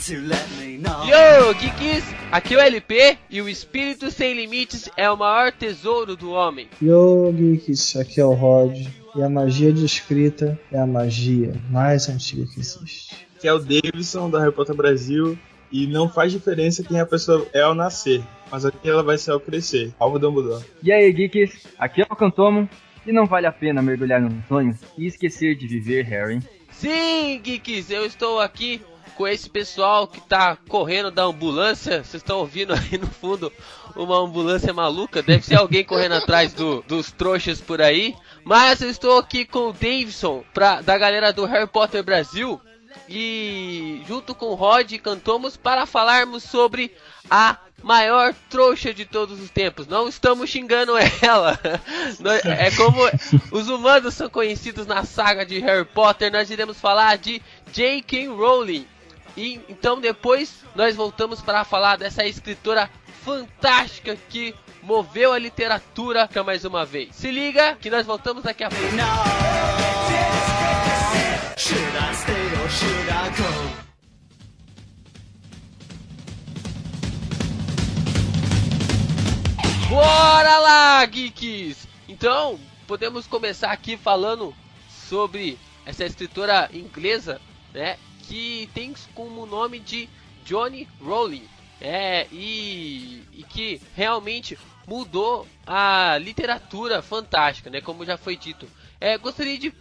Yo, geeks! Aqui é o LP e o espírito sem limites é o maior tesouro do homem. Yo, geeks! Aqui é o Rod e a magia de escrita é a magia mais antiga que existe. Que é o Davidson da Harry Potter Brasil e não faz diferença quem a pessoa é ao nascer, mas aqui ela vai ser ao crescer. Alvo Dumbledore. E aí, geeks? Aqui é o Cantomo e não vale a pena mergulhar nos sonhos e esquecer de viver, Harry. Sim, geeks! Eu estou aqui com esse pessoal que tá correndo da ambulância. Vocês estão ouvindo aí no fundo uma ambulância maluca? Deve ser alguém correndo atrás dos trouxas por aí. Mas eu estou aqui com o Davidson, da galera do Harry Potter Brasil. E junto com o Rod cantamos para falarmos sobre a maior trouxa de todos os tempos. Não estamos xingando ela. É como os humanos são conhecidos na saga de Harry Potter. Nós iremos falar de J.K. Rowling. E então depois nós voltamos para falar dessa escritora fantástica que moveu a literatura mais uma vez. Se liga que nós voltamos daqui a pouco. Bora lá, geeks! Então, podemos começar aqui falando sobre essa escritora inglesa, né? Que tem como nome de Johnny Rowling, e que realmente mudou a literatura fantástica, né? Como já foi dito. Gostaria de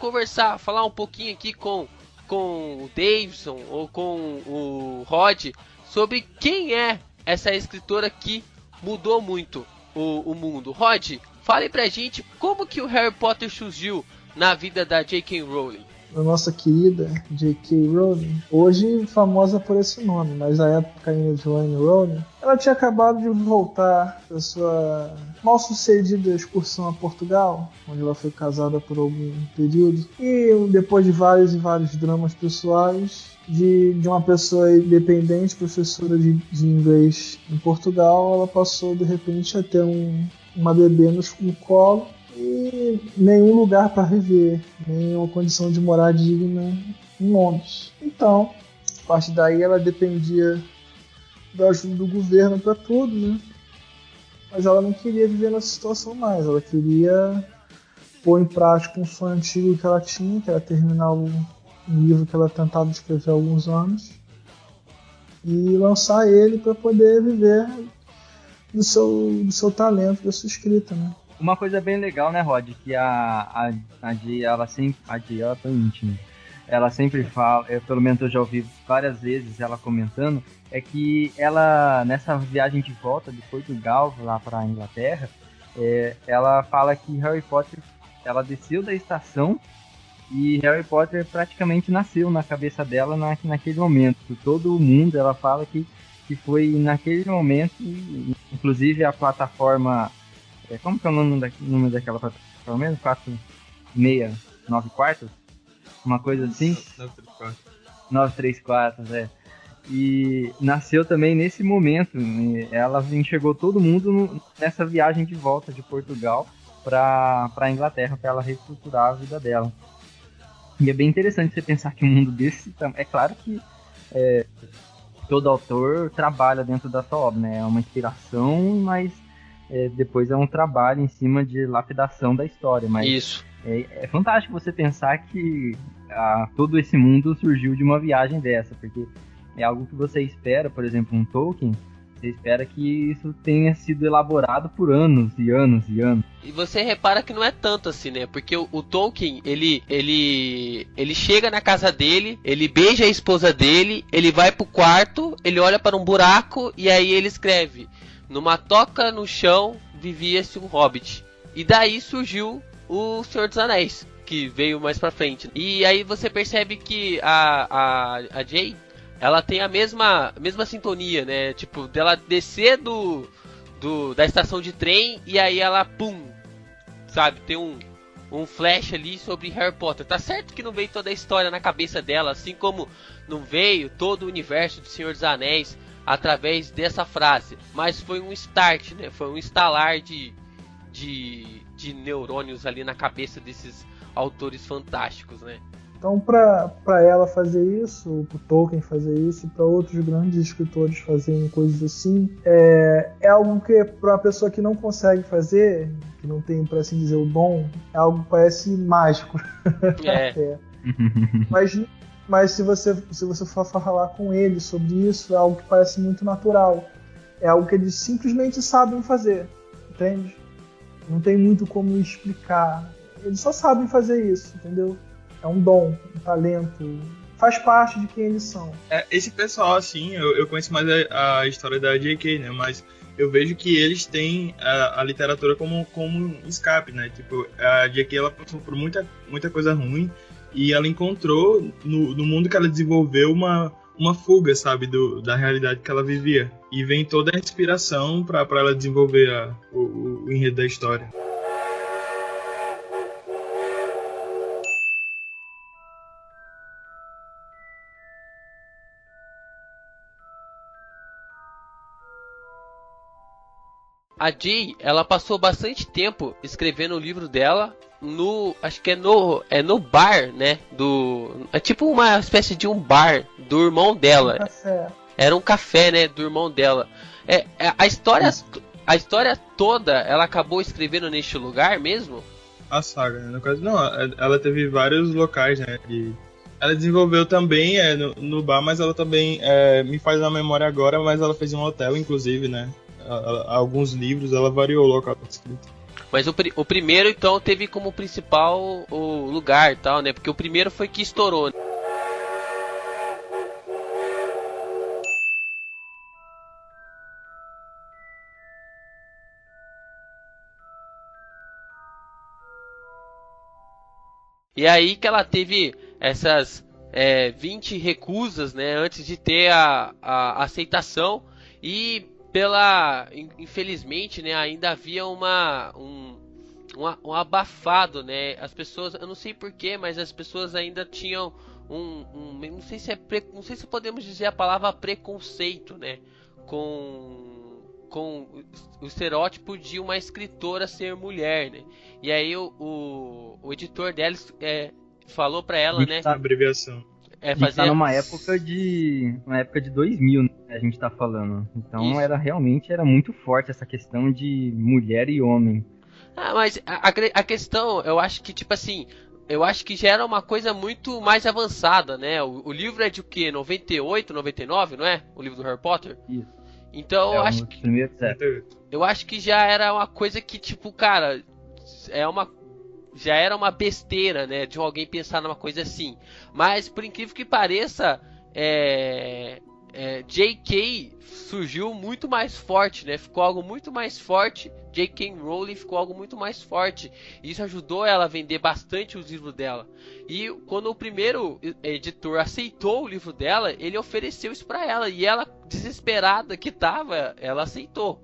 falar um pouquinho aqui com o Davidson ou com o Rod sobre quem é essa escritora que mudou muito o mundo. Rod, fale pra gente como que o Harry Potter surgiu na vida da J.K. Rowling. A nossa querida J.K. Rowling, hoje famosa por esse nome, mas na época ainda de Joanne Rowling, ela tinha acabado de voltar da sua mal-sucedida excursão a Portugal, onde ela foi casada por algum período, e depois de vários e vários dramas pessoais, de uma pessoa independente, professora de inglês em Portugal, ela passou de repente a ter uma bebê no colo, e nenhum lugar para viver, nenhuma condição de morar digna em Londres. Então, a partir daí ela dependia da ajuda do governo para tudo, né? Mas ela não queria viver nessa situação mais, ela queria pôr em prática um sonho antigo que ela tinha, que era terminar um livro que ela tentava escrever há alguns anos e lançar ele para poder viver do seu talento, da sua escrita, né? Uma coisa bem legal, né, Rod, que a Jay, ela é tão íntima. Ela sempre fala, pelo menos eu já ouvi várias vezes ela comentando, é que ela, nessa viagem de volta de Portugal lá para a Inglaterra, ela fala que Harry Potter, ela desceu da estação e Harry Potter praticamente nasceu na cabeça dela naquele momento. Todo mundo, ela fala que foi naquele momento, inclusive a plataforma... Como que é o nome daquela plataforma mesmo? 469 quartos? Uma coisa assim? 934, E nasceu também nesse momento. Ela enxergou todo mundo nessa viagem de volta de Portugal para a Inglaterra, para ela reestruturar a vida dela. E é bem interessante você pensar que um mundo desse... É claro que todo autor trabalha dentro da sua obra, né? É uma inspiração, mas... depois é um trabalho em cima de lapidação da história, mas isso. É fantástico você pensar que todo esse mundo surgiu de uma viagem dessa, porque é algo que você espera, por exemplo, um Tolkien, você espera que isso tenha sido elaborado por anos e anos e anos. E você repara que não é tanto assim, né? Porque o Tolkien, ele chega na casa dele, ele beija a esposa dele, ele vai pro quarto, ele olha para um buraco e aí ele escreve: numa toca no chão vivia-se um hobbit. E daí surgiu o Senhor dos Anéis, que veio mais pra frente. E aí você percebe que a Jay, ela tem a mesma sintonia, né? Tipo, dela descer da estação de trem e aí ela, pum, sabe? Tem um flash ali sobre Harry Potter. Tá certo que não veio toda a história na cabeça dela, assim como não veio todo o universo do Senhor dos Anéis através dessa frase, mas foi um start, né? Foi um estalar de neurônios ali na cabeça desses autores fantásticos, né? Então, para ela fazer isso, para o Tolkien fazer isso, para outros grandes escritores fazerem coisas assim, é algo que para uma pessoa que não consegue fazer, que não tem, por assim dizer, o dom, é algo que parece mágico. É. Mas se você for falar com eles sobre isso, é algo que parece muito natural. É algo que eles simplesmente sabem fazer, entende? Não tem muito como explicar. Eles só sabem fazer isso, entendeu? É um dom, um talento, faz parte de quem eles são. Esse pessoal, assim, eu conheço mais a história da J.K., né? Mas eu vejo que eles têm a literatura como um escape, né? Tipo, a J.K. ela passou por muita coisa ruim e ela encontrou no mundo que ela desenvolveu uma fuga, sabe? Da realidade que ela vivia. E vem toda a inspiração para ela desenvolver o enredo da história. A Jay, ela passou bastante tempo escrevendo o livro dela acho que é no bar, né, é tipo uma espécie de um bar do irmão dela. Era um café, né, do irmão dela. A história toda, ela acabou escrevendo neste lugar mesmo? A saga, né? No caso, não, ela teve vários locais, né, ela desenvolveu também no bar, mas ela também, me faz na memória agora, mas ela fez um hotel, inclusive, né? Alguns livros, ela variou o local de escrita. Mas o primeiro, então, teve como principal o lugar e tal, né? Porque o primeiro foi que estourou, né? E aí que ela teve essas 20 recusas, né? Antes de ter a aceitação. E infelizmente, né, ainda havia um abafado, né? As pessoas, eu não sei porquê, mas as pessoas ainda tinham não sei se podemos dizer a palavra preconceito, né? Com o estereótipo de uma escritora ser mulher, né? E aí o editor deles falou pra ela, né? Abreviação. A gente tá numa época de 2000, né, a gente tá falando. Então realmente era muito forte essa questão de mulher e homem. Mas a questão, eu acho que, tipo assim, eu acho que já era uma coisa muito mais avançada, né? O livro é de o quê? 98, 99, não é? O livro do Harry Potter? Isso. Então eu acho que já era uma coisa que, tipo, cara, já era uma besteira, né, de alguém pensar numa coisa assim. Mas, por incrível que pareça, J.K. surgiu muito mais forte, né? Ficou algo muito mais forte. J.K. Rowling ficou algo muito mais forte. Isso ajudou ela a vender bastante os livros dela. E quando o primeiro editor aceitou o livro dela, ele ofereceu isso para ela. E ela, desesperada que tava, ela aceitou,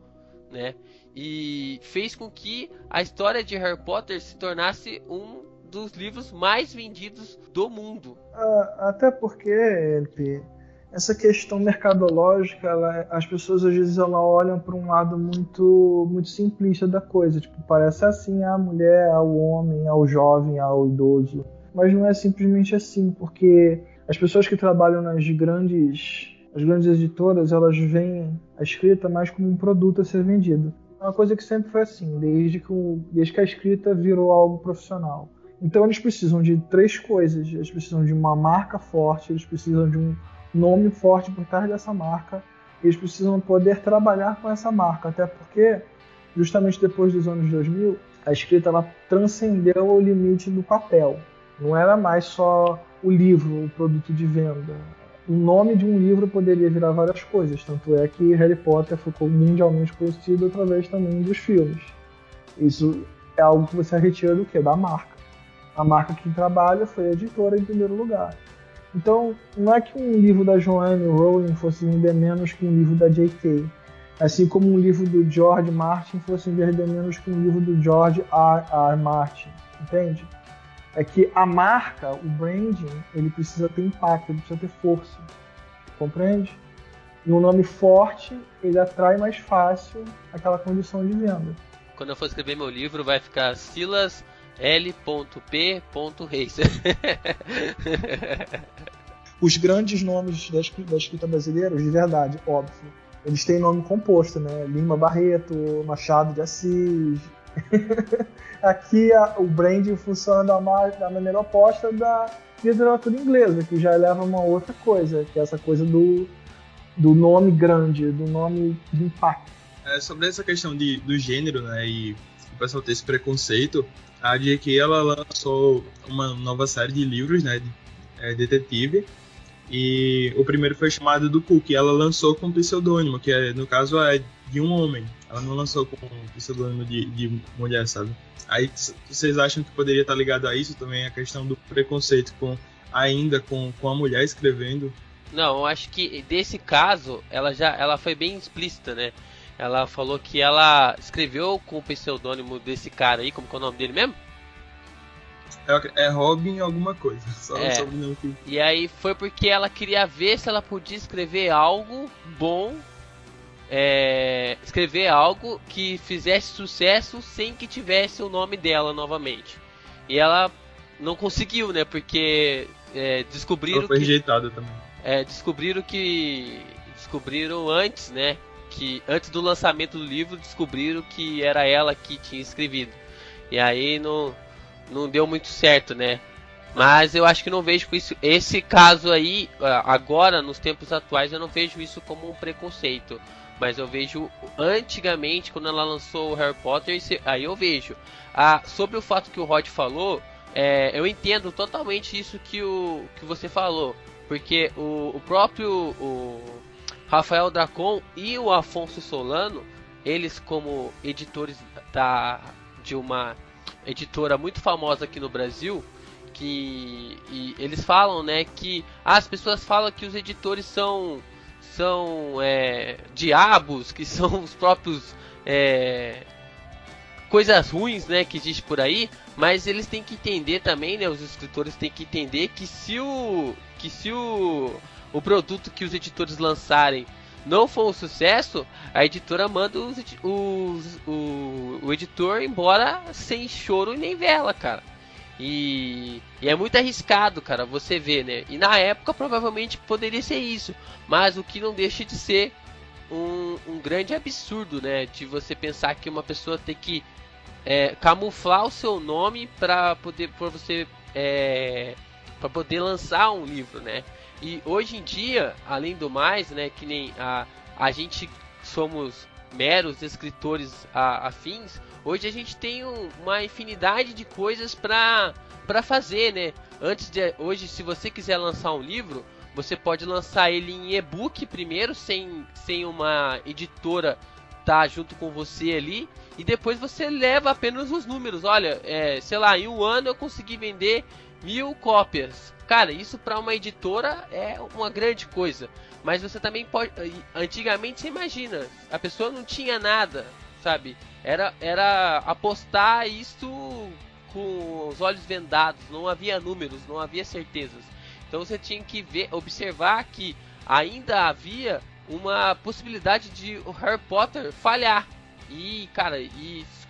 né? E fez com que a história de Harry Potter se tornasse um dos livros mais vendidos do mundo. Até porque, LP, essa questão mercadológica, as pessoas às vezes olham para um lado muito, muito simplista da coisa. Tipo, parece assim a mulher, ao homem, ao jovem, ao idoso. Mas não é simplesmente assim, porque as pessoas que trabalham nas grandes editoras, elas veem a escrita mais como um produto a ser vendido. É uma coisa que sempre foi assim, desde que a escrita virou algo profissional. Então eles precisam de 3 coisas. Eles precisam de uma marca forte, eles precisam de um nome forte por trás dessa marca, eles precisam poder trabalhar com essa marca, até porque, justamente depois dos anos 2000, a escrita ela transcendeu o limite do papel. Não era mais só o livro, o produto de venda. O nome de um livro poderia virar várias coisas, tanto é que Harry Potter ficou mundialmente conhecido através também dos filmes. Isso é algo que você retira do quê? Da marca. A marca que trabalha foi a editora em primeiro lugar. Então, não é que um livro da Joanne Rowling fosse vender menos que um livro da J.K., assim como um livro do George Martin fosse vender menos que um livro do George R. Martin, entende? É que a marca, o branding, ele precisa ter impacto, ele precisa ter força, compreende? E um nome forte, ele atrai mais fácil aquela condição de venda. Quando eu for escrever meu livro, vai ficar Silas L.P.Reis. Os grandes nomes da escrita brasileira, de verdade, óbvio, eles têm nome composto, né? Lima Barreto, Machado de Assis. Aqui o branding funciona da maneira oposta da literatura inglesa, que já leva uma outra coisa, que é essa coisa do nome grande, do nome de impacto. Sobre essa questão do gênero, né, e o pessoal ter esse preconceito, a J.K. ela lançou uma nova série de livros, né, de detetive, e o primeiro foi chamado do Cook, e ela lançou com pseudônimo, que no caso é de um homem, ela não lançou com pseudônimo de mulher, sabe? Aí vocês acham que poderia estar ligado a isso também, a questão do preconceito com a mulher escrevendo? Não, eu acho que desse caso ela foi bem explícita, né? Ela falou que ela escreveu com o pseudônimo desse cara aí, como que é o nome dele mesmo? É Robin alguma coisa, só sobrenome que... E aí foi porque ela queria ver se ela podia escrever algo bom, escrever algo que fizesse sucesso sem que tivesse o nome dela novamente. E ela não conseguiu, né? Porque descobriram ela foi rejeitada também. Descobriram antes, né? Que antes do lançamento do livro descobriram que era ela que tinha escrevido. E aí não deu muito certo, né? Mas eu acho que não vejo isso. Esse caso aí, agora, nos tempos atuais, eu não vejo isso como um preconceito. Mas eu vejo antigamente, quando ela lançou o Harry Potter, aí eu vejo. Sobre o fato que o Rod falou, eu entendo totalmente isso que você falou. Porque o próprio Rafael Dracon e o Afonso Solano, eles como editores de uma editora muito famosa aqui no Brasil, e eles falam, né, que as pessoas falam que os editores são diabos, que são os próprios coisas ruins, né, que existe por aí, mas eles têm que entender também, né, os escritores têm que entender que se o produto que os editores lançarem não for um sucesso, a editora manda o editor embora sem choro nem vela, cara. E é muito arriscado, cara, você vê, né? E na época provavelmente poderia ser isso, mas o que não deixa de ser um grande absurdo, né? De você pensar que uma pessoa tem que camuflar o seu nome para poder lançar um livro, né? E hoje em dia, além do mais, né, que nem a gente somos meros escritores afins, hoje a gente tem uma infinidade de coisas para fazer, né? Hoje, se você quiser lançar um livro, você pode lançar ele em e-book primeiro, sem uma editora tá junto com você ali, e depois você leva apenas os números. Olha, sei lá, em um ano eu consegui vender 1000 cópias. Cara, isso para uma editora é uma grande coisa. Mas você também pode... Antigamente, você imagina, a pessoa não tinha nada, sabe? Era apostar isso com os olhos vendados. Não havia números, não havia certezas. Então você tinha que observar que ainda havia uma possibilidade de o Harry Potter falhar. E, cara,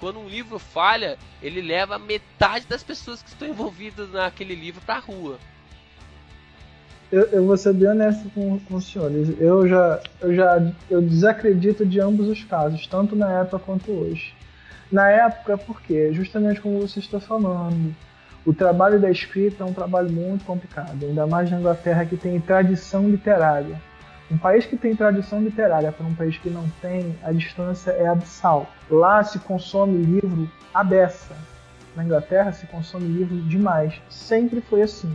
quando um livro falha, ele leva metade das pessoas que estão envolvidas naquele livro pra rua. Eu vou ser bem honesto com os senhores. Eu desacredito de ambos os casos, tanto na época quanto hoje. Na época, por quê? Justamente como você está falando. O trabalho da escrita é um trabalho muito complicado, ainda mais na Inglaterra, que tem tradição literária. Um país que tem tradição literária para um país que não tem, a distância é abissal. Lá se consome livro à beça. Na Inglaterra se consome livro demais. Sempre foi assim.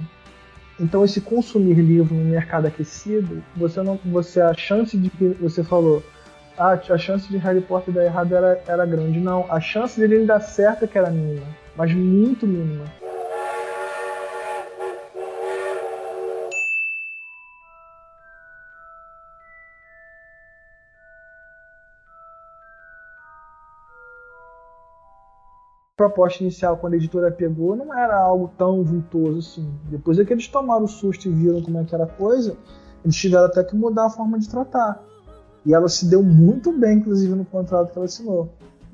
Então, esse consumir livro no mercado aquecido, a chance de que você falou, a chance de Harry Potter dar errado era grande. Não, a chance dele dar certo é que era mínima, mas muito mínima. A proposta inicial, quando a editora pegou, não era algo tão vultoso assim. Depois é que eles tomaram o susto e viram como é que era a coisa, eles tiveram até que mudar a forma de tratar. E ela se deu muito bem, inclusive, no contrato que ela assinou.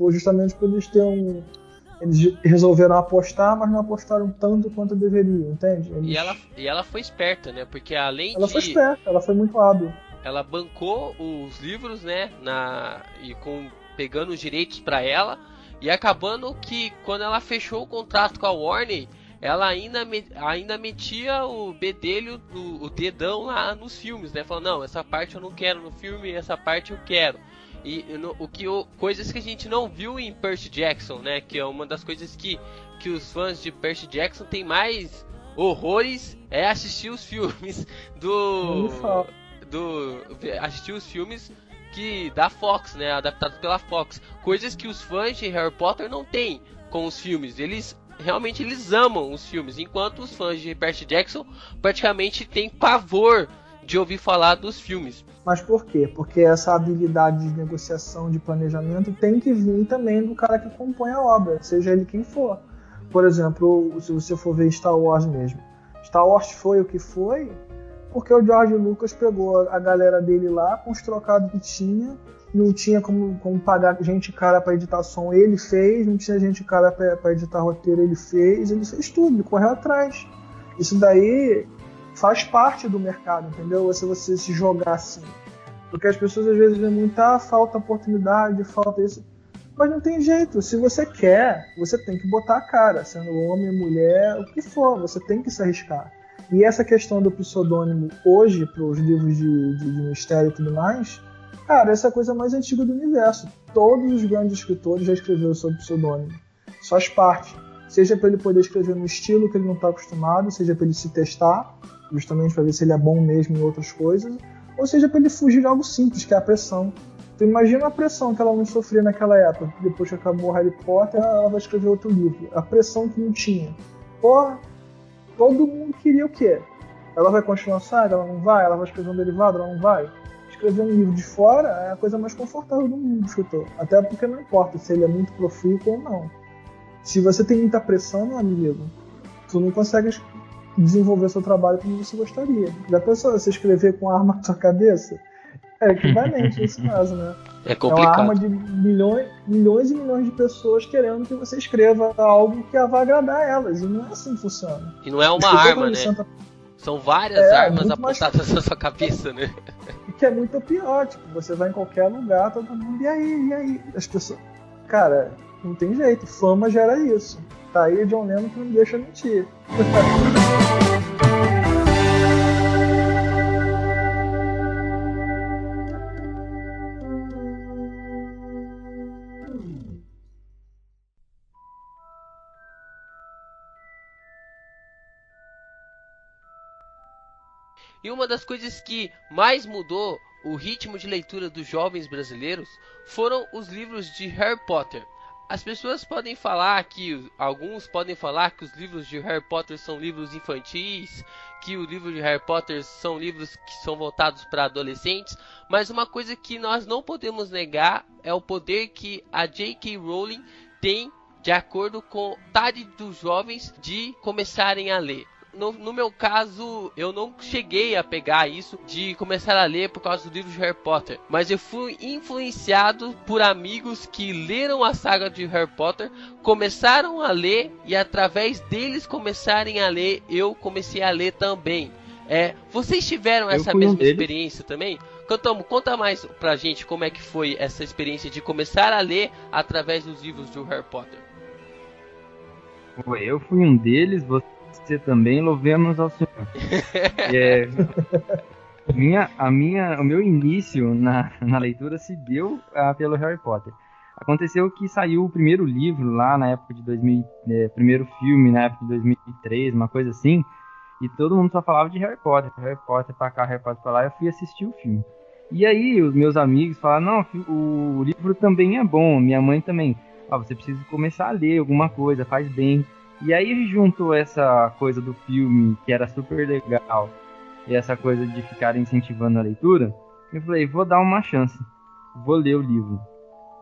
Justamente por eles terem Eles resolveram apostar, mas não apostaram tanto quanto deveriam, entende? E ela foi esperta, né? Porque ela foi esperta, ela foi muito hábil. Ela bancou os livros, né? Pegando os direitos para ela. E acabando que quando ela fechou o contrato com a Warner, ela ainda metia o bedelho, o dedão lá nos filmes, né? Falando, não, essa parte eu não quero no filme, essa parte eu quero. E coisas que a gente não viu em Percy Jackson, né? Que é uma das coisas que os fãs de Percy Jackson têm mais horrores é assistir os filmes assistir os filmes da Fox, né? Adaptados pela Fox. Coisas que os fãs de Harry Potter não têm com os filmes. Eles amam os filmes, enquanto os fãs de Percy Jackson praticamente têm pavor de ouvir falar dos filmes. Mas por quê? Porque essa habilidade de negociação, de planejamento, tem que vir também do cara que compõe a obra, seja ele quem for. Por exemplo, se você for ver Star Wars mesmo. Star Wars foi o que foi porque o George Lucas pegou a galera dele lá com os trocados que tinha, não tinha como pagar gente cara para editar som, ele fez, não tinha gente cara para editar roteiro, ele fez tudo, ele correu atrás. Isso daí faz parte do mercado, entendeu? Se você se jogar assim. Porque as pessoas às vezes veem muita falta oportunidade, falta isso. Mas não tem jeito, se você quer, você tem que botar a cara, sendo homem, mulher, o que for, você tem que se arriscar. E essa questão do pseudônimo hoje, para os livros de mistério e tudo mais, cara, essa é a coisa mais antiga do universo. Todos os grandes escritores já escreveram sob pseudônimo. Isso faz parte. Seja para ele poder escrever no estilo que ele não está acostumado, seja para ele se testar, justamente para ver se ele é bom mesmo em outras coisas, ou seja para ele fugir de algo simples, que é a pressão. Então imagina a pressão que ela não sofria naquela época. Depois que acabou Harry Potter, ela vai escrever outro livro. A pressão que não tinha. Porra, todo mundo queria o quê? Ela vai continuar a saga? Ela não vai? Ela vai escrever um derivado? Ela não vai? Escrever um livro de fora é a coisa mais confortável do mundo do escritor. Até porque não importa se ele é muito profícuo ou não. Se você tem muita pressão, meu amigo, tu não consegue desenvolver seu trabalho como você gostaria. Já pensou você escrever com a arma na sua cabeça? É equivalente nesse caso, né? É complicado. É uma arma de milhões e milhões de pessoas querendo que você escreva algo que vai agradar elas. E não é assim que funciona. E não é uma arma, né? São várias armas apontadas na sua cabeça, né? Que é muito pior. Tipo, você vai em qualquer lugar, todo mundo, e aí? As pessoas... Cara, não tem jeito. Fama gera isso. Tá aí John Lennon que não me deixa mentir. E uma das coisas que mais mudou o ritmo de leitura dos jovens brasileiros foram os livros de Harry Potter. As pessoas podem falar alguns podem falar que os livros de Harry Potter são livros infantis, que os livros de Harry Potter são livros que são voltados para adolescentes, mas uma coisa que nós não podemos negar é o poder que a J.K. Rowling tem de acordo com a vontade dos jovens de começarem a ler. No meu caso, eu não cheguei a pegar isso de começar a ler por causa do livro de Harry Potter, mas eu fui influenciado por amigos que leram a saga de Harry Potter, começaram a ler e através deles começarem a ler, eu comecei a ler também. Vocês tiveram essa mesma experiência também? Conta mais pra gente como é que foi essa experiência de começar a ler através dos livros do Harry Potter. Eu fui um deles, você também, louvemos ao Senhor. O meu início na leitura se deu pelo Harry Potter. Aconteceu que saiu o primeiro livro lá na época de 2000, primeiro filme na época de 2003, uma coisa assim, e todo mundo só falava de Harry Potter pra cá, Harry Potter pra lá. Eu fui assistir o filme. E aí os meus amigos falaram, não, o livro também é bom, minha mãe também. Você precisa começar a ler alguma coisa, faz bem. E aí juntou essa coisa do filme, que era super legal, e essa coisa de ficar incentivando a leitura, eu falei, vou dar uma chance, vou ler o livro.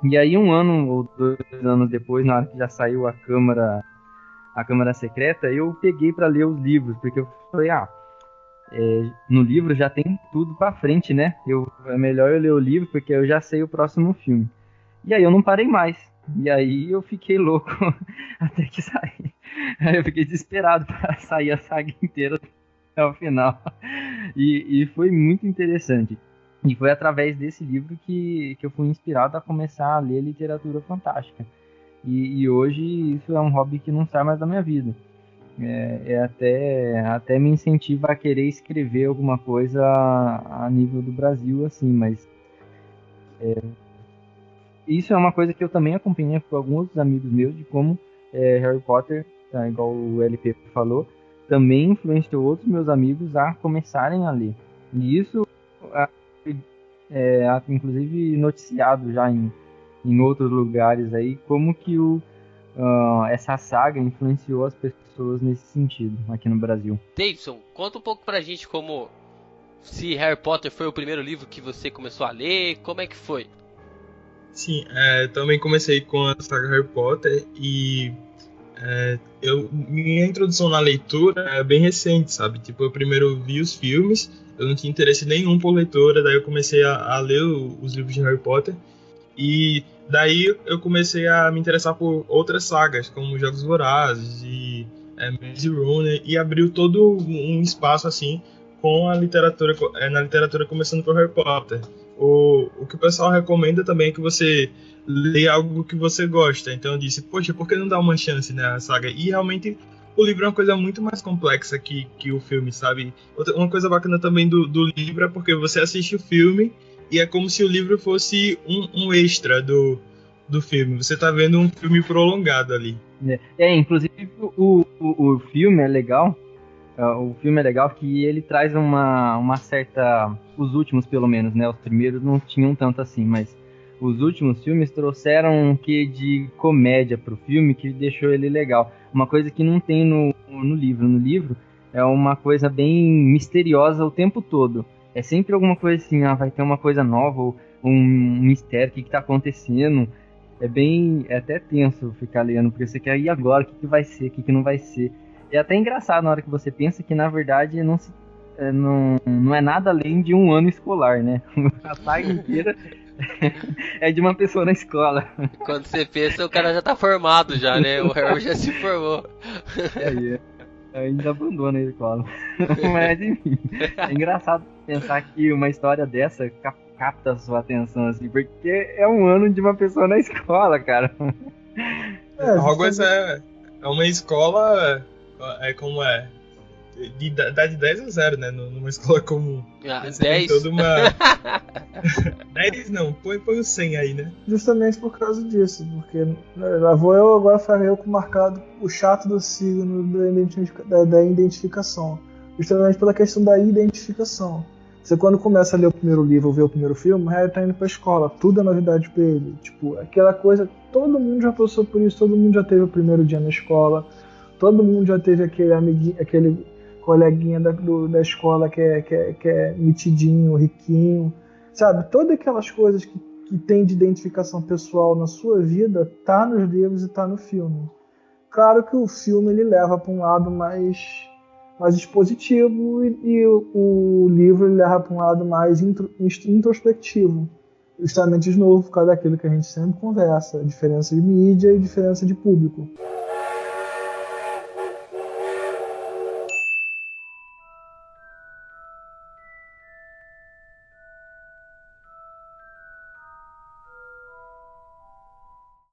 E aí 1 ano ou 2 anos depois, na hora que já saiu a Câmara Secreta, eu peguei para ler os livros, porque eu falei, no livro já tem tudo pra frente, né? É melhor eu ler o livro, porque eu já sei o próximo filme. E aí eu não parei mais. E aí eu fiquei louco até que saí. Aí eu fiquei desesperado para sair a saga inteira até o final. E foi muito interessante. E foi através desse livro que eu fui inspirado a começar a ler literatura fantástica. E hoje isso é um hobby que não sai mais da minha vida. Até me incentiva a querer escrever alguma coisa a nível do Brasil, assim, mas isso é uma coisa que eu também acompanhei com alguns outros amigos meus, de como Harry Potter, tá, igual o LP falou, também influenciou outros meus amigos a começarem a ler. E isso inclusive noticiado já em outros lugares aí, como que essa saga influenciou as pessoas nesse sentido aqui no Brasil. Davidson, conta um pouco pra gente como se Harry Potter foi o primeiro livro que você começou a ler, como é que foi? Sim, também comecei com a saga Harry Potter e minha introdução na leitura é bem recente, sabe? Tipo, eu primeiro vi os filmes, eu não tinha interesse nenhum por leitura, daí eu comecei a ler os livros de Harry Potter e daí eu comecei a me interessar por outras sagas, como Jogos Vorazes e Maze Runner, e abriu todo um espaço assim com a literatura, na literatura começando por Harry Potter. O que o pessoal recomenda também é que você lê algo que você gosta. Então eu disse, poxa, por que não dar uma chance na saga? E realmente o livro é uma coisa muito mais complexa que o filme, sabe? Uma coisa bacana também do livro é porque você assiste o filme e é como se o livro fosse um extra do filme. Você tá vendo um filme prolongado ali. Inclusive o filme é legal. O filme é legal que ele traz uma certa... Os últimos, pelo menos, né? Os primeiros não tinham tanto assim, mas os últimos filmes trouxeram um quê de comédia pro filme que deixou ele legal. Uma coisa que não tem no livro. No livro é uma coisa bem misteriosa o tempo todo. É sempre alguma coisa assim, vai ter uma coisa nova, ou um mistério, o que tá acontecendo. É até tenso ficar lendo, porque você quer ir agora, o que vai ser, o que não vai ser. É até engraçado na hora que você pensa que, na verdade, não é nada além de um ano escolar, né? A saga inteira é de uma pessoa na escola. Quando você pensa, o cara já tá formado já, né? O Harry já se formou. Ainda abandona a escola. Mas, enfim, é engraçado pensar que uma história dessa capta a sua atenção, assim, porque é um ano de uma pessoa na escola, cara. Hogwarts é uma escola... como dá de 10 a 0, né? Numa escola comum. 10? Toda uma... 10 não, põe o 100 aí, né? Justamente por causa disso, porque lá vou eu agora farei eu com marcado o chato do signo da identificação. Justamente pela questão da identificação. Você quando começa a ler o primeiro livro ou ver o primeiro filme, o Harry tá indo pra escola, tudo é novidade pra ele. Tipo, aquela coisa, todo mundo já passou por isso, todo mundo já teve o primeiro dia na escola. Todo mundo já teve aquele amiguinho, aquele coleguinha da escola que é mitidinho, riquinho, sabe? Todas aquelas coisas que tem de identificação pessoal na sua vida tá nos livros e tá no filme. Claro que o filme ele leva para um lado mais expositivo e o livro ele leva para um lado mais introspectivo. Justamente de novo, por causa daquilo que a gente sempre conversa, a diferença de mídia e diferença de público.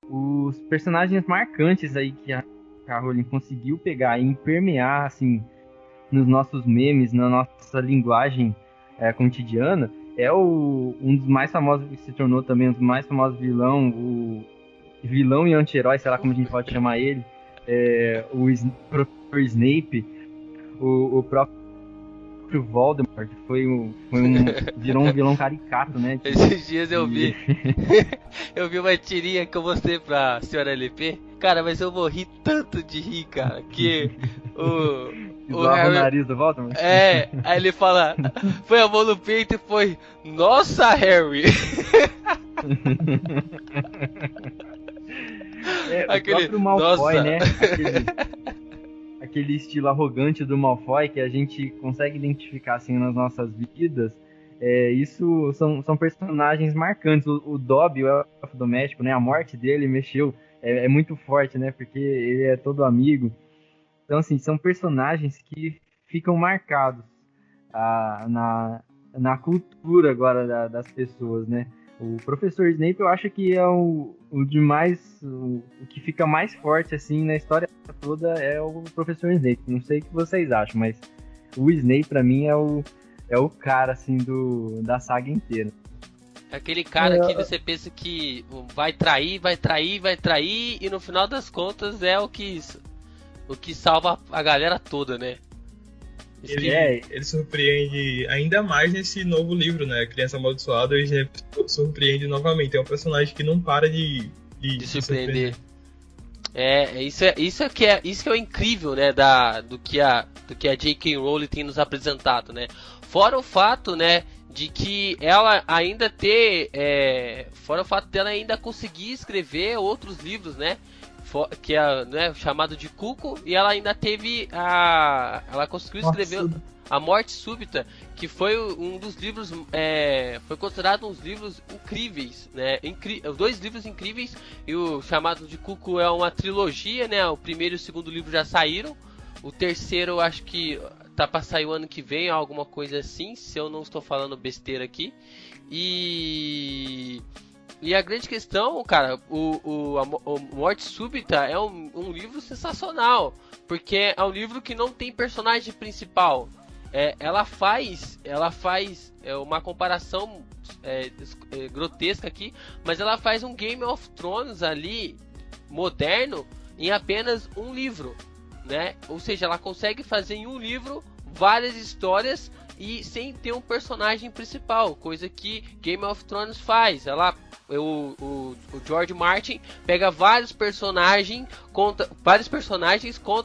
Os personagens marcantes aí que a Rowling conseguiu pegar e permear assim, nos nossos memes, na nossa linguagem cotidiana, um dos mais famosos, que se tornou também um dos mais famosos vilão e anti-herói, sei lá como a gente pode chamar ele, o Professor Snape, o próprio Voldemort, virou um vilão caricato, né? Esses dias eu vi eu vi uma tirinha que eu mostrei pra senhora LP, cara, mas eu morri tanto de rir, cara, que o Harry... o nariz do Voldemort? Aí ele fala, foi a mão no peito e foi, nossa, Harry! Aquele, o próprio Malfoy, nossa. Né? Aquele estilo arrogante do Malfoy que a gente consegue identificar assim nas nossas vidas, Isso são personagens marcantes. O Dobby, o elfo doméstico, né? A morte dele mexeu, é muito forte, né? Porque ele é todo amigo. Então, assim, são personagens que ficam marcados na cultura agora das pessoas, né? O professor Snape, eu acho que é o que fica mais forte, assim, na história toda é o professor Snape. Não sei o que vocês acham, mas o Snape, pra mim, é o cara, assim, da saga inteira. Aquele cara que você pensa que vai trair, e no final das contas é o que salva a galera toda, né? Ele surpreende ainda mais nesse novo livro, né? Criança Amaldiçoada, ele surpreende novamente. É um personagem que não para de surpreender. Isso que é o incrível, né? Do que a J.K. Rowling tem nos apresentado, né? Fora o fato, né? De que ela ainda fora o fato dela ainda conseguir escrever outros livros, né? Que é, né, chamado de Cuco, e ela ainda teve ela conseguiu escrever A Morte Súbita, que foi um dos livros, foi considerado uns livros incríveis, né? Dois livros incríveis, e o chamado de Cuco é uma trilogia, né? O primeiro e o segundo livro já saíram, o terceiro eu acho que tá pra sair o ano que vem, alguma coisa assim, se eu não estou falando besteira aqui. E a grande questão, cara, a Morte Súbita é um livro sensacional, porque é um livro que não tem personagem principal. Ela faz uma comparação grotesca aqui, mas ela faz um Game of Thrones ali, moderno, em apenas um livro, né? Ou seja, ela consegue fazer em um livro várias histórias e sem ter um personagem principal, coisa que Game of Thrones faz. O George Martin pega vários personagens, conta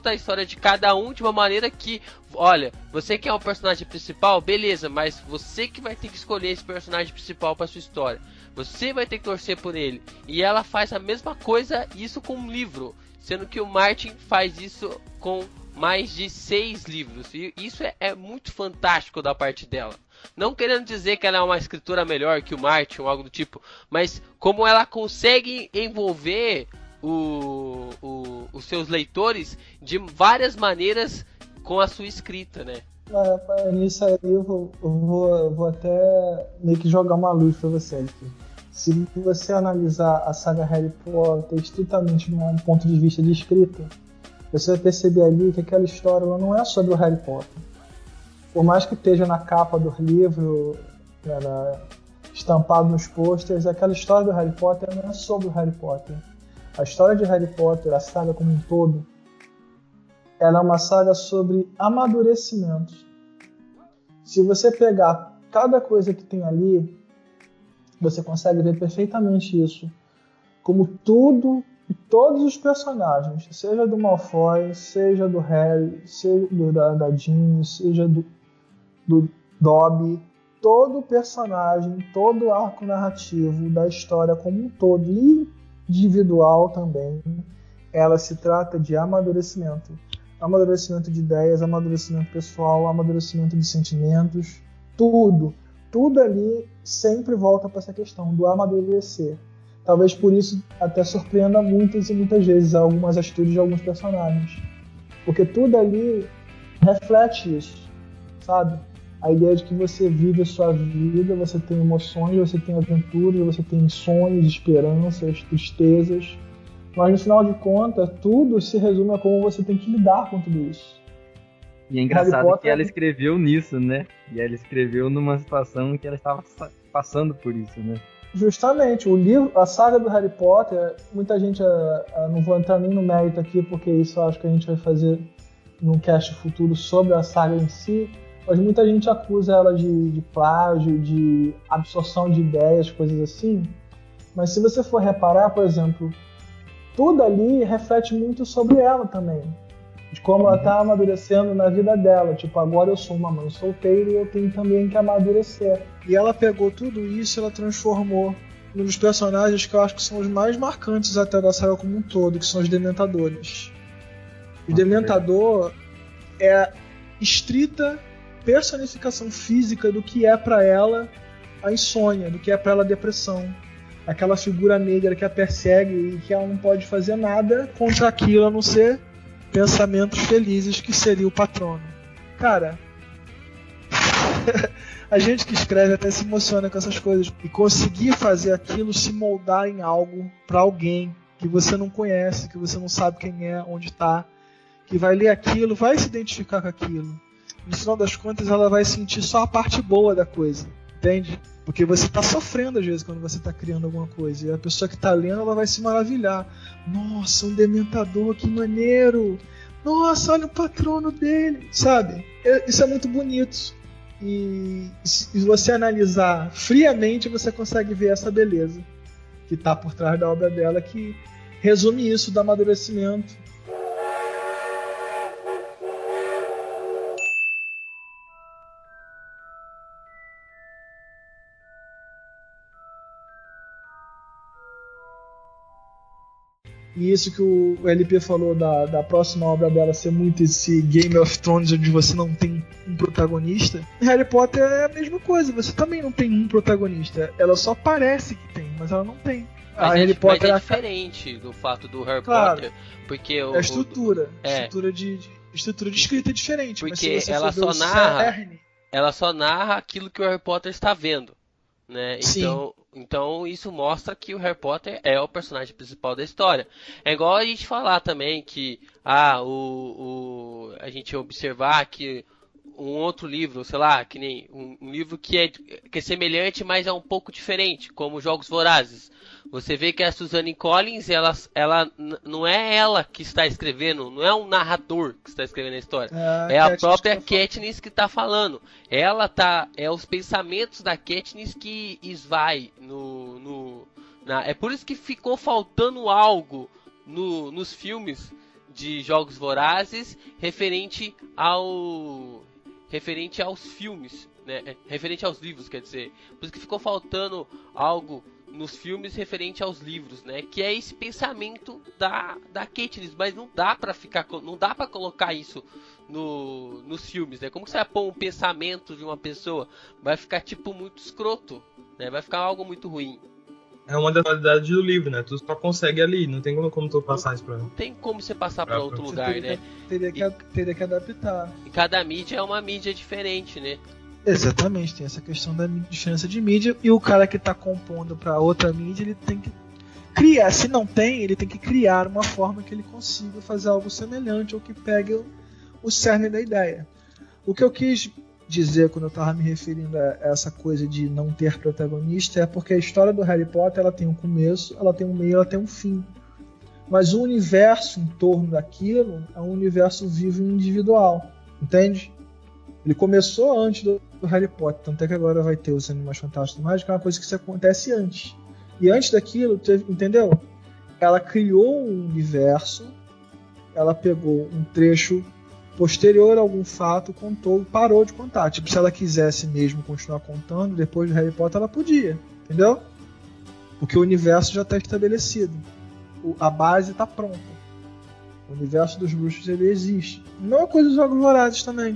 a história de cada um de uma maneira que, olha, você quer um personagem principal, beleza, mas você que vai ter que escolher esse personagem principal para sua história. Você vai ter que torcer por ele. E ela faz a mesma coisa, isso com um livro, sendo que o Martin faz isso com mais de 6 livros. E isso é muito fantástico da parte dela. Não querendo dizer que ela é uma escritora melhor que o Martin ou algo do tipo, mas como ela consegue envolver os seus leitores de várias maneiras com a sua escrita, né? Nisso aí eu vou até meio que jogar uma luz pra você aqui. Se você analisar a saga Harry Potter estritamente de um ponto de vista de escrita, você vai perceber ali que aquela história ela não é sobre o Harry Potter. Por mais que esteja na capa do livro, estampado nos posters, aquela história do Harry Potter não é sobre o Harry Potter. A história de Harry Potter, a saga como um todo, ela é uma saga sobre amadurecimento. Se você pegar cada coisa que tem ali, você consegue ver perfeitamente isso. Como todos os personagens, seja do Malfoy, seja do Harry, seja da Ginny, seja do Dobby, todo personagem, todo arco narrativo da história como um todo, individual também, ela se trata de amadurecimento. Amadurecimento de ideias, amadurecimento pessoal, amadurecimento de sentimentos, tudo ali sempre volta para essa questão do amadurecer. Talvez por isso até surpreenda muitas e muitas vezes algumas atitudes de alguns personagens. Porque tudo ali reflete isso, sabe? A ideia de que você vive a sua vida, você tem emoções, você tem aventuras, você tem sonhos, esperanças, tristezas. Mas no final de contas, tudo se resume a como você tem que lidar com tudo isso. E é engraçado que ela escreveu nisso, né? E ela escreveu numa situação que ela estava passando por isso, né? Justamente, o livro, a saga do Harry Potter, muita gente, não vou entrar nem no mérito aqui, porque isso eu acho que a gente vai fazer num cast futuro sobre a saga em si, mas muita gente acusa ela de plágio, de absorção de ideias, coisas assim. Mas se você for reparar, por exemplo, tudo ali reflete muito sobre ela também. De como ela está amadurecendo na vida dela. Tipo, agora eu sou uma mãe solteira e eu tenho também que amadurecer. E ela pegou tudo isso e ela transformou num dos personagens que eu acho que são os mais marcantes até da saga como um todo, que são os Dementadores. O Dementador é a estrita personificação física do que é pra ela a insônia, do que é pra ela a depressão. Aquela figura negra que a persegue e que ela não pode fazer nada contra aquilo, a não ser pensamentos felizes, que seria o patrono. Cara, a gente que escreve até se emociona com essas coisas. E conseguir fazer aquilo se moldar em algo pra alguém que você não conhece, que você não sabe quem é, onde tá, que vai ler aquilo, vai se identificar com aquilo. No final das contas, ela vai sentir só a parte boa da coisa, entende? Porque você está sofrendo às vezes quando você está criando alguma coisa. E a pessoa que está lendo, ela vai se maravilhar. Nossa, um dementador, que maneiro! Nossa, olha o patrono dele! Sabe? Isso é muito bonito. E se você analisar friamente, você consegue ver essa beleza que está por trás da obra dela, que resume isso do amadurecimento. E isso que o LP falou da próxima obra dela ser muito esse Game of Thrones, onde você não tem um protagonista. Em Harry Potter é a mesma coisa, você também não tem um protagonista. Ela só parece que tem, mas ela não tem. Harry Potter é diferente do fato do Harry Potter, porque a estrutura de escrita é diferente. Porque mas se você ela só narra aquilo que o Harry Potter está vendo, né? Então isso mostra que o Harry Potter é o personagem principal da história. É igual a gente falar também que a gente observar que um outro livro, sei lá, que nem um livro que é semelhante, mas é um pouco diferente, como Jogos Vorazes. Você vê que a Suzanne Collins, ela não é ela que está escrevendo, não é um narrador que está escrevendo a história. É a própria Katniss que está falando. É os pensamentos da Katniss que esvai é por isso que ficou faltando algo nos filmes de Jogos Vorazes referente aos filmes, né? Referente aos livros, quer dizer. Por isso que ficou faltando algo nos filmes referente aos livros, né? Que é esse pensamento da Katniss, mas não dá para colocar isso nos filmes, né? Como que você vai pôr um pensamento de uma pessoa? Vai ficar tipo muito escroto, né? Vai ficar algo muito ruim. É uma das qualidades do livro, né? Tu só consegue ali, não tem como tu passar isso pra... Não tem como você passar para outro lugar, né? Teria que adaptar. E cada mídia é uma mídia diferente, né? Exatamente, tem essa questão da diferença de mídia, e o cara que está compondo para outra mídia, ele tem que criar, se não tem, ele tem que criar uma forma que ele consiga fazer algo semelhante ou que pegue o cerne da ideia. O que eu quis dizer quando eu estava me referindo a essa coisa de não ter protagonista é porque a história do Harry Potter, ela tem um começo, ela tem um meio, ela tem um fim. Mas o universo em torno daquilo é um universo vivo e individual, entende? Ele começou antes do Harry Potter, tanto é que agora vai ter os Animais Fantásticos Mágicos, que é uma coisa que isso acontece antes. E antes daquilo, entendeu? Ela criou um universo, ela pegou um trecho posterior a algum fato, contou, parou de contar. Tipo, se ela quisesse mesmo continuar contando, depois do Harry Potter, ela podia, entendeu? Porque o universo já está estabelecido. A base está pronta. O universo dos bruxos, ele existe. A mesma coisa dos Jogos Vorazes também.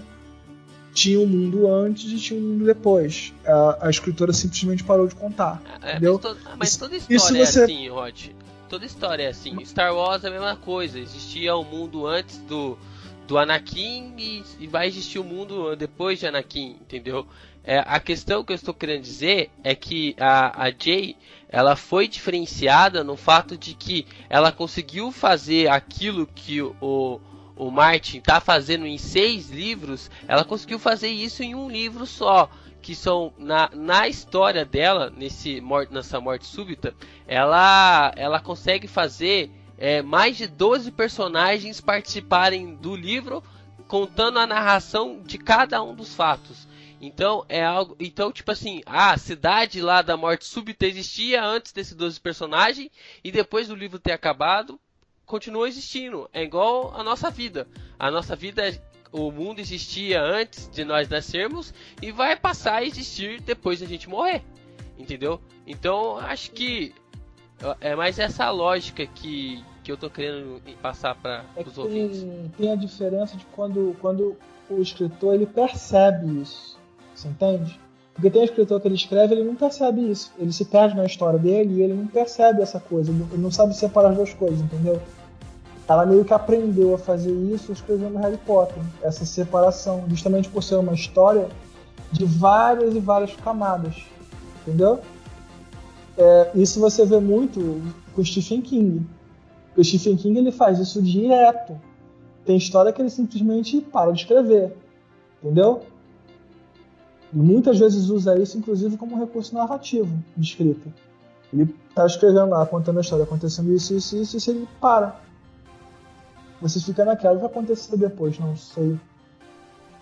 Tinha um mundo antes e tinha um mundo depois. A escritora simplesmente parou de contar. Entendeu? Mas toda história é assim, Rod. Toda história é assim. Star Wars é a mesma coisa. Existia um mundo antes do Anakin e vai existir um mundo depois de Anakin, entendeu? A questão que eu estou querendo dizer é que a Jay, ela foi diferenciada no fato de que ela conseguiu fazer aquilo que o Martin está fazendo em 6 livros, ela conseguiu fazer isso em um livro só, que são na história dela, nessa morte súbita, ela consegue fazer mais de 12 personagens participarem do livro, contando a narração de cada um dos fatos. Então é algo, tipo assim, a cidade lá da morte súbita existia antes desses 12 personagens e depois do livro ter acabado continua existindo. É igual a nossa vida. A nossa vida, o mundo existia antes de nós nascermos e vai passar a existir depois de a gente morrer. Entendeu? Então acho que é mais essa lógica que que eu tô querendo passar para os ouvintes. Tem a diferença de quando o escritor ele percebe isso, você entende? Porque tem escritor que ele escreve, ele não percebe isso, ele se perde na história dele e ele não percebe essa coisa, ele não sabe separar as duas coisas, entendeu? Ela meio que aprendeu a fazer isso escrevendo Harry Potter, essa separação, justamente por ser uma história de várias e várias camadas, entendeu? Isso você vê muito com o Stephen King. O Stephen King ele faz isso direto. Tem história que ele simplesmente para de escrever, entendeu? E muitas vezes usa isso, inclusive, como recurso narrativo de escrita. Ele está escrevendo lá, contando a história, acontecendo isso, e ele para. Você fica naquela, vai acontecer depois, não sei.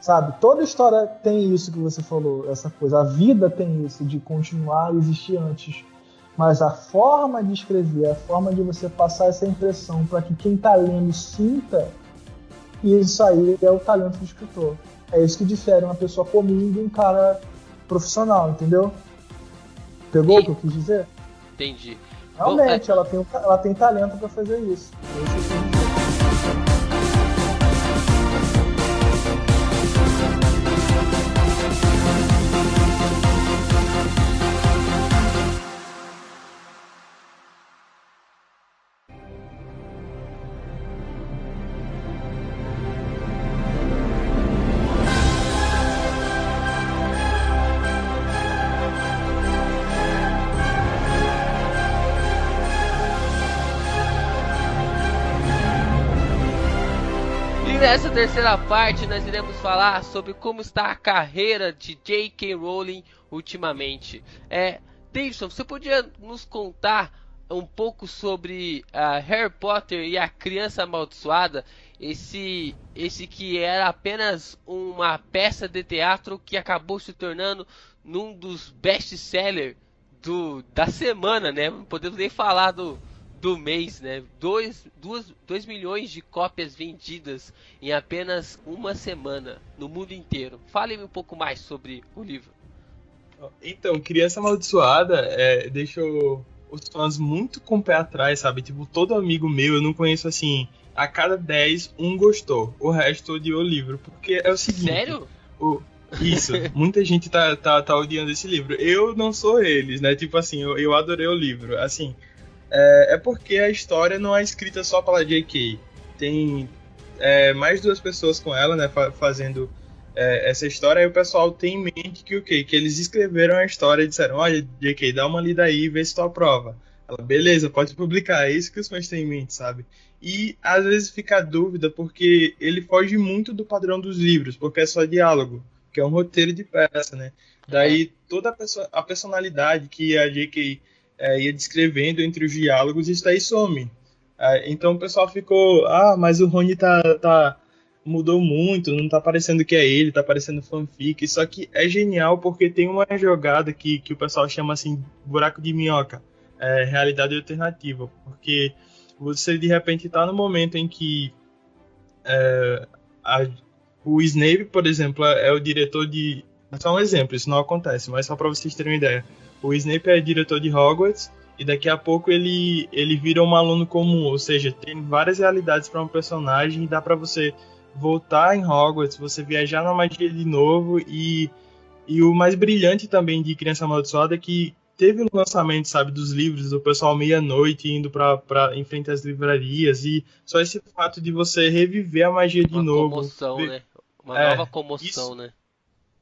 Sabe? Toda história tem isso que você falou, essa coisa. A vida tem isso, de continuar a existir antes. Mas a forma de escrever, a forma de você passar essa impressão para que quem está lendo sinta, isso aí é o talento do escritor. É isso que difere uma pessoa comum de um cara profissional, entendeu? Pegou o que eu quis dizer? Entendi. Realmente, ela tem talento para fazer isso. Nessa terceira parte nós iremos falar sobre como está a carreira de J.K. Rowling ultimamente. Davidson, você podia nos contar um pouco sobre Harry Potter e a Criança Amaldiçoada? Esse que era apenas uma peça de teatro que acabou se tornando num dos best-sellers da semana, né? Não podemos nem falar do mês, né? 2 milhões de cópias vendidas em apenas uma semana no mundo inteiro. Fale-me um pouco mais sobre o livro. Então, Criança Amaldiçoada deixou os fãs muito com o pé atrás, sabe? Tipo, todo amigo meu, eu não conheço assim, a cada 10, um gostou. O resto odiou o livro, porque é o seguinte... Sério? Isso, muita gente tá odiando esse livro. Eu não sou eles, né? Tipo assim, eu adorei o livro, assim... É porque a história não é escrita só pela J.K. Tem mais 2 pessoas com ela, né, fazendo essa história, e o pessoal tem em mente que eles escreveram a história e disseram, olha, J.K., dá uma lida aí e vê se tu aprova. Ela, beleza, pode publicar, é isso que os fãs têm em mente, sabe? E às vezes fica a dúvida porque ele foge muito do padrão dos livros, porque é só diálogo, que é um roteiro de peça, né? Daí toda a personalidade que a J.K. ia descrevendo entre os diálogos, isso daí some. Então o pessoal ficou, mas o Rony mudou muito, não tá parecendo que é ele, tá parecendo fanfic. Só que é genial porque tem uma jogada que o pessoal chama assim, buraco de minhoca, realidade alternativa, porque você de repente tá no momento em que o Snape, por exemplo, é o diretor de... Só um exemplo, isso não acontece, mas só para vocês terem uma ideia. O Snape é diretor de Hogwarts e daqui a pouco ele vira um aluno comum, ou seja, tem várias realidades para um personagem e dá para você voltar em Hogwarts, você viajar na magia de novo e o mais brilhante também de Criança Amaldiçoada é que teve o lançamento, sabe, dos livros, do pessoal meia-noite indo para em frente às livrarias e só esse fato de você reviver a magia de novo. Comoção, né? Uma nova comoção, isso, né?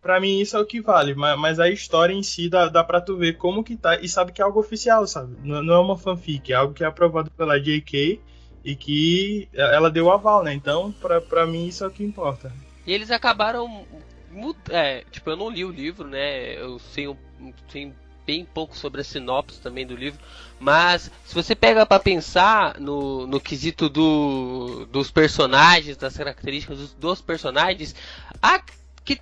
Pra mim isso é o que vale, mas a história em si dá pra tu ver como que tá, e sabe que é algo oficial, sabe? Não é uma fanfic, é algo que é aprovado pela J.K. e que ela deu o aval, né? Então, pra mim isso é o que importa. E eles acabaram... eu não li o livro, né? Eu sei bem pouco sobre a sinopse também do livro, mas se você pega pra pensar no quesito dos personagens, das características dos personagens, que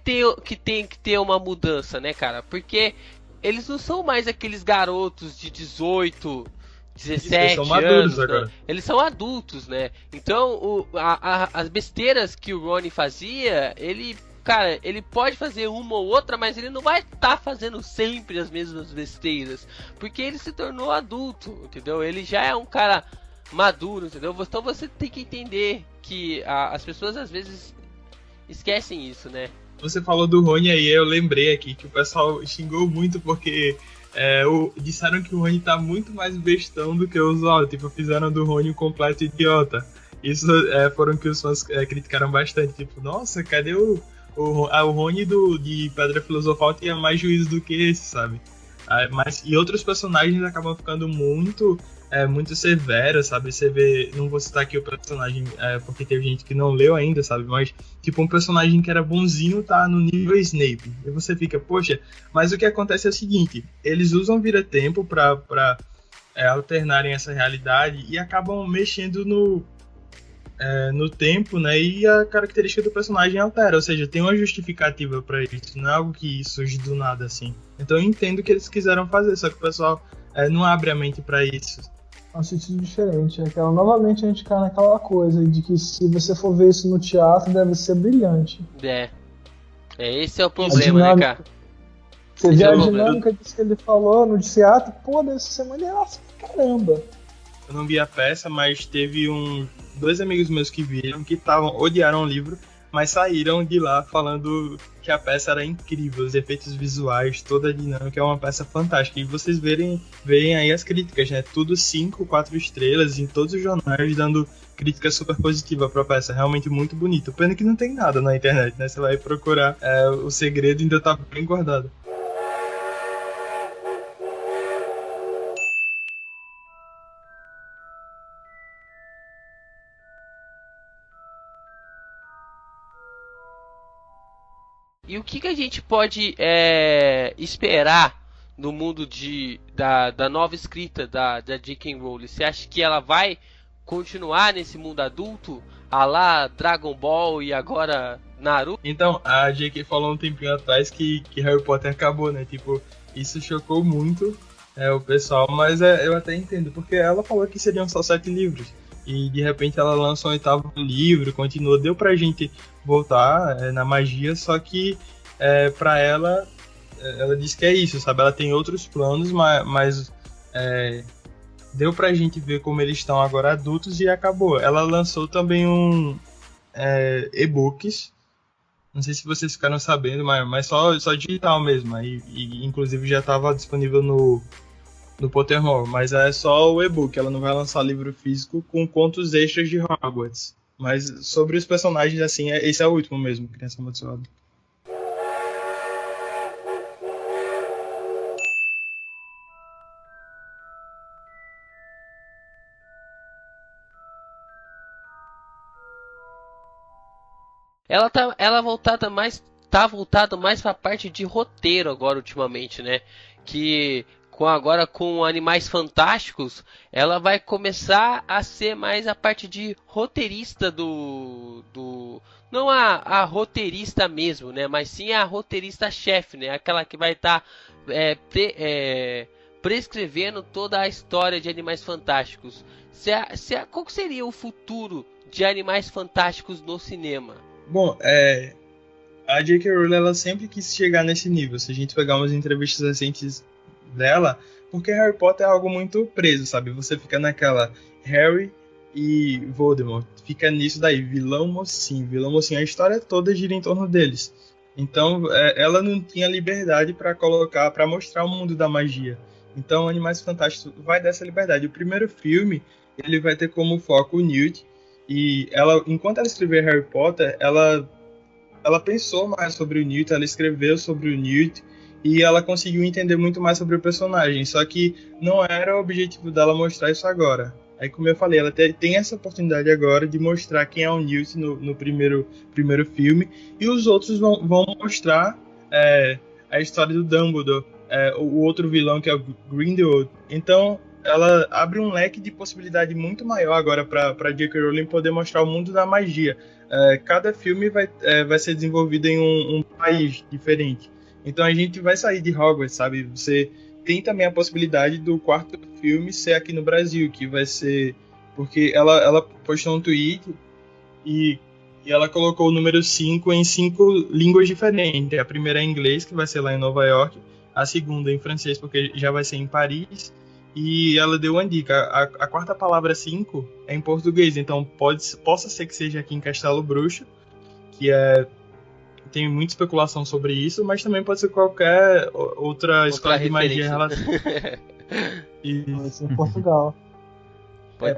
tem que ter uma mudança, né, cara? Porque eles não são mais aqueles garotos de 18, 17 anos, né? Eles são adultos, né? Então, as besteiras que o Rony fazia, ele pode fazer uma ou outra, mas ele não vai estar fazendo sempre as mesmas besteiras, porque ele se tornou adulto, entendeu? Ele já é um cara maduro, entendeu? Então você tem que entender que as pessoas às vezes esquecem isso, né? Você falou do Rony aí, eu lembrei aqui que o pessoal xingou muito porque disseram que o Rony tá muito mais bestão do que o usual, tipo, fizeram do Rony um completo idiota. Isso foram que os fãs criticaram bastante, tipo, nossa, cadê o Rony de Pedra Filosofal tinha mais juízo do que esse, sabe? E outros personagens acabam ficando muito severo, sabe? Você vê, não vou citar aqui o personagem porque tem gente que não leu ainda, sabe? Mas, tipo, um personagem que era bonzinho tá no nível Snape. E você fica, poxa, mas o que acontece é o seguinte, eles usam vira-tempo pra alternarem essa realidade e acabam mexendo no tempo, né? E a característica do personagem altera, ou seja, tem uma justificativa pra isso, não é algo que surge do nada, assim. Então eu entendo o que eles quiseram fazer, só que o pessoal não abre a mente pra isso. É um sentido diferente. Novamente a gente cai naquela coisa de que se você for ver isso no teatro, deve ser brilhante. Esse é o problema, né, cara? Você vê a dinâmica disso que ele falou no teatro, pô, deve ser maneiraço pra caramba. Eu não vi a peça, mas teve dois amigos meus que viram, que odiaram o livro, mas saíram de lá falando que a peça era incrível, os efeitos visuais, toda a dinâmica, é uma peça fantástica. E vocês veem aí as críticas, né? Tudo 5, 4 estrelas, em todos os jornais, dando crítica super positiva pra peça. Realmente muito bonito. Pena que não tem nada na internet, né? Você vai procurar o segredo e ainda tá bem guardado. E o que a gente pode esperar no mundo da nova escrita da J.K. Rowling? Você acha que ela vai continuar nesse mundo adulto, a lá Dragon Ball e agora Naruto? Então, a J.K. falou um tempinho atrás que Harry Potter acabou, né? Tipo, isso chocou muito o pessoal, mas eu até entendo, porque ela falou que seriam só 7 livros. E de repente ela lança um 8º livro, continua, deu pra gente voltar na magia, só que pra ela disse que é isso, sabe? Ela tem outros planos, mas deu pra gente ver como eles estão agora adultos e acabou. Ela lançou também e-books, não sei se vocês ficaram sabendo, mas só digital mesmo, e inclusive já estava disponível no Pottermore, mas é só o e-book, ela não vai lançar livro físico com contos extras de Hogwarts. Mas sobre os personagens, assim, esse é o último mesmo, Criança Amaldiçoada. Tá voltada mais pra parte de roteiro agora ultimamente, né? Que agora com Animais Fantásticos, ela vai começar a ser mais a parte de roteirista não a roteirista mesmo, né? Mas sim a roteirista-chefe, né? Aquela que vai estar prescrevendo toda a história de Animais Fantásticos. Qual seria o futuro de Animais Fantásticos no cinema? Bom, a J.K. Rowling ela sempre quis chegar nesse nível. Se a gente pegar umas entrevistas recentes dela, porque Harry Potter é algo muito preso, sabe? Você fica naquela Harry e Voldemort, fica nisso daí, vilão mocinho, a história toda gira em torno deles. Então ela não tinha liberdade para mostrar o mundo da magia. Então Animais Fantásticos vai dessa liberdade. O primeiro filme ele vai ter como foco o Newt, e enquanto ela escreveu Harry Potter, ela pensou mais sobre o Newt, ela escreveu sobre o Newt, e ela conseguiu entender muito mais sobre o personagem, só que não era o objetivo dela mostrar isso agora. Aí, como eu falei, ela tem essa oportunidade agora de mostrar quem é o Newt no primeiro filme, e os outros vão mostrar a história do Dumbledore, o outro vilão que é o Grindelwald. Então, ela abre um leque de possibilidade muito maior agora para J.K. Rowling poder mostrar o mundo da magia. Cada filme vai ser desenvolvido em um país diferente. Então a gente vai sair de Hogwarts, sabe? Você tem também a possibilidade do 4º filme ser aqui no Brasil, que vai ser... Porque ela postou um tweet e ela colocou o número 5 em 5 línguas diferentes. A primeira é em inglês, que vai ser lá em Nova York. A segunda em francês, porque já vai ser em Paris. E ela deu uma dica. A quarta palavra 5 é em português, então possa ser que seja aqui em Castelo Bruxo, que tem muita especulação sobre isso, mas também pode ser qualquer outra escola de magia relacionada. Pode ser em Portugal.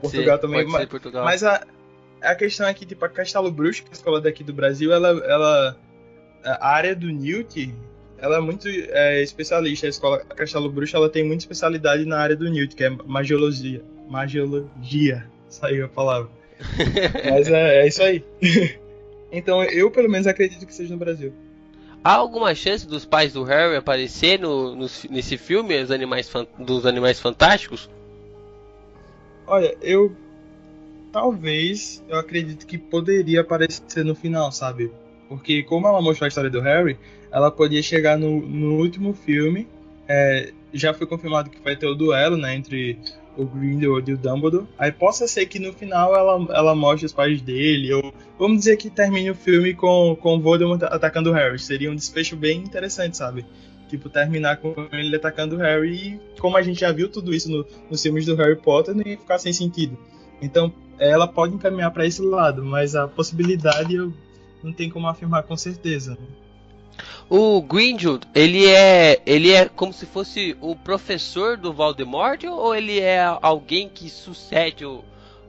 Portugal também. Pode ser Portugal. Mas a questão é que, tipo, a Castelo Bruxo, que é a escola daqui do Brasil, a área do Newt, ela é muito especialista. A escola Castelo Bruxo, ela tem muita especialidade na área do Newt, que é magiologia. Saiu a palavra. Mas é isso aí. Então, eu pelo menos acredito que seja no Brasil. Há alguma chance dos pais do Harry aparecer nesse filme, dos Animais Fantásticos? Olha, eu acredito que poderia aparecer no final, sabe? Porque como ela mostrou a história do Harry, ela podia chegar no último filme. Já foi confirmado que vai ter o duelo, né, entre o Grindelwald e o Dumbledore. Aí possa ser que no final ela mostre os pais dele, ou vamos dizer que termine o filme com o Voldemort atacando o Harry. Seria um desfecho bem interessante, sabe? Tipo, terminar com ele atacando o Harry, e como a gente já viu tudo isso nos filmes do Harry Potter, não ia ficar sem sentido. Então, ela pode encaminhar para esse lado, mas a possibilidade eu não tenho como afirmar com certeza. O Grindelwald, ele é como se fosse o professor do Voldemort, ou ele é alguém que sucede o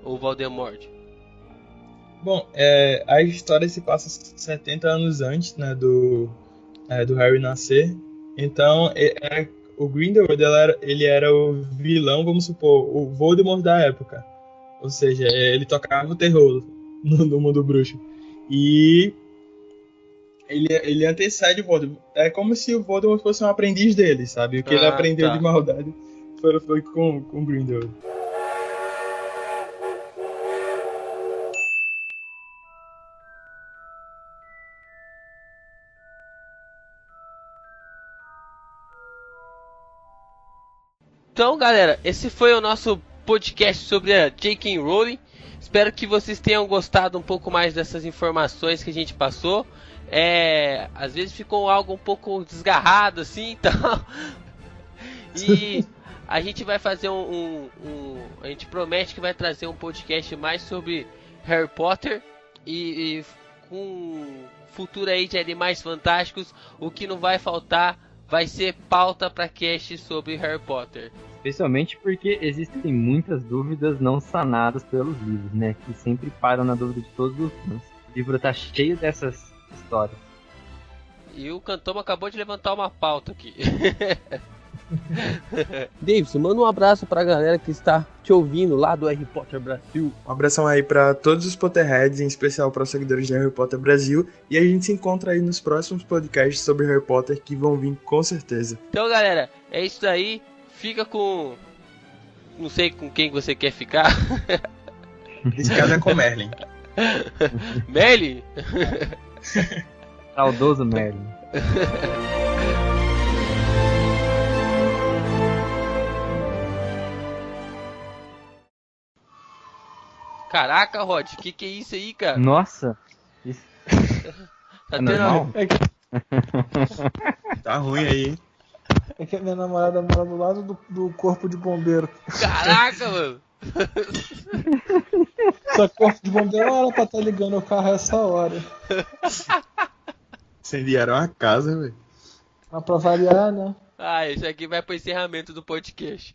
Voldemort? Bom, a história se passa 70 anos antes, né, do Harry nascer. Então, o Grindelwald ele era o vilão, vamos supor, o Voldemort da época. Ou seja, ele tocava o terror no mundo bruxo. E ele antecede o Voldemort. É como se o Voldemort fosse um aprendiz dele, sabe? O que ele aprendeu de maldade foi com o Grindelwald. Então, galera, esse foi o nosso podcast sobre a J.K. Rowling. Espero que vocês tenham gostado um pouco mais dessas informações que a gente passou. Às vezes ficou algo um pouco desgarrado assim, então. E a gente vai fazer a gente promete que vai trazer um podcast mais sobre Harry Potter e com futuro aí de Animais Fantásticos. O que não vai faltar vai ser pauta para cast sobre Harry Potter. Especialmente porque existem muitas dúvidas não sanadas pelos livros, né? Que sempre param na dúvida de todos os fãs. O livro tá cheio dessas histórias. E o Cantoma acabou de levantar uma pauta aqui. Davis, manda um abraço pra galera que está te ouvindo lá do Harry Potter Brasil. Um abração aí pra todos os Potterheads, em especial para os seguidores de Harry Potter Brasil. E a gente se encontra aí nos próximos podcasts sobre Harry Potter que vão vir com certeza. Então, galera, é isso aí. Fica com... Não sei com quem você quer ficar. Esse caso é com Merlin. Merlin? Saudoso Merlin. Caraca, Rod, que é isso aí, cara? Nossa. Isso... Tá normal? Tá ruim aí, hein? É que a minha namorada mora do lado do corpo de bombeiro. Caraca, mano. Só que o corpo de bombeiro não era pra estar ligando o carro a essa hora. Incendiaram a casa, velho. Mas pra variar, né? Isso aqui vai pro encerramento do podcast.